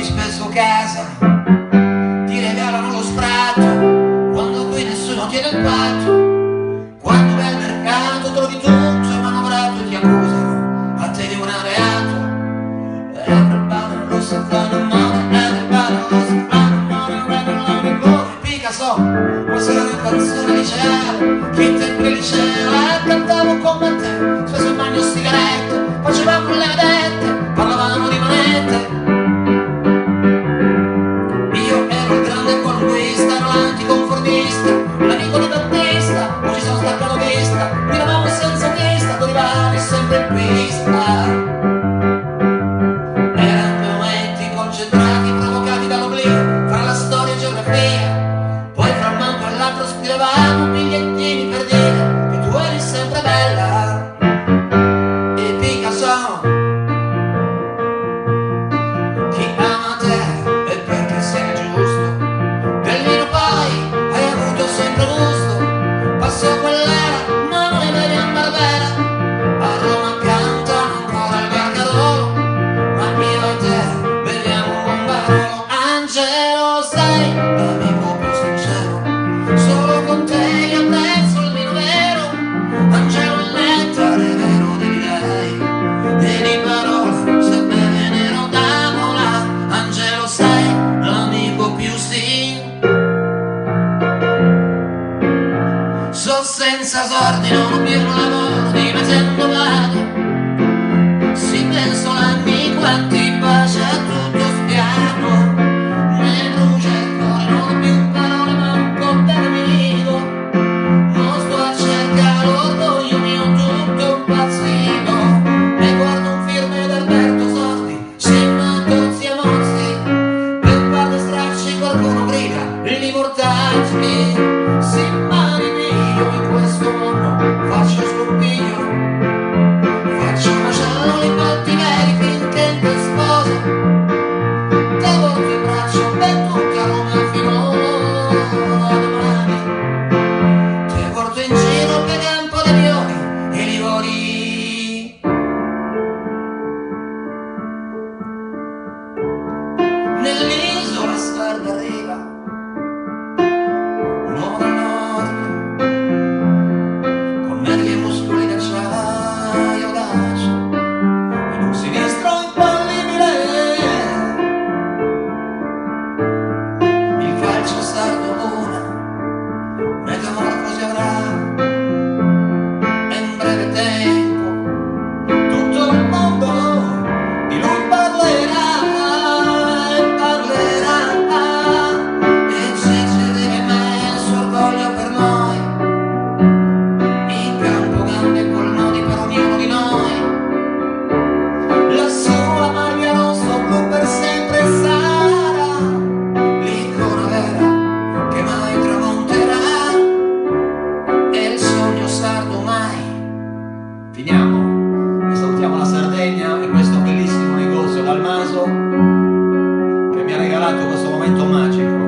trovi spesso casa, ti regalano lo sfratto, quando qui nessuno tiene il patto, quando vai al mercato trovi tutto manovrato e ti accusano a te di un reato. Everybody knows something money, everybody knows something money, Picasso, questa era una canzone liceale, che in tempo di liceo cantavo come te, spesso in bagno sigarette, facevamo le vedette, parlavamo di monete. Io ero il grande qualunquista, ero l'anticonformista, l'amico di Battista, poi ci sono staccato vista, miravamo senza pista, tu arrivavi sempre in pista. Erano momenti concentrati, provocati dall'oblio, fra la storia e geografia, poi fra un manco all'altro scrivevamo bigliettini per dire che tu eri sempre bella. E Picasso, chi ama te e perché sei giusto, del vino poi hai avuto sempre gusto, passò quell'era ma noi beviamo Barbera, a Roma cantano ancora il Barcarolo, ma io e te beviamo un buon Barolo. Angelo sei l'amico più sincero, solo con te io apprezzo il vino vero, Angelo il nettare vero degli dei, e di parole sebbene nero d'avola, Angelo sei l'amico più so senza sordi, non ho più un lavoro, divertendo vado, si penso l'amico antipace a tutto spiano, mi brucia il cuore, non ho più parole manco per amico, non sto a cercare l'orgoglio mio tutto impazzito, e guardo un film di Alberto Sordi, Simma Tozzi e Mozzi, per guarda stracci qualcuno grida, li mortaggi, si mani io in questo mondo faccio scompiglio, faccio macello i fatti veri finché ti sposo, te porto in braccio per tutta Roma fino a domani, te porto in giro per campo dei Lioni e Livori. Nell'isola Sarda arriva un uomo dal nord, con nervi e muscoli d'acciaio audace, ed un sinistro infallibile, il falcio sardo una metamorfosi avrà, e in breve tempo tutto il mondo di lui parlerà, e parlerà, e ci immenso orgoglio per noi, in campo gambe e polmoni per ognuno di noi, la sua maglia rosso blu per sempre sarà l'icona vera che mai tramonterà, e il sogno sardo mai. Finiamo e salutiamo la Sardegna e questo bellissimo negozio Dalmaso che mi ha regalato questo momento magico.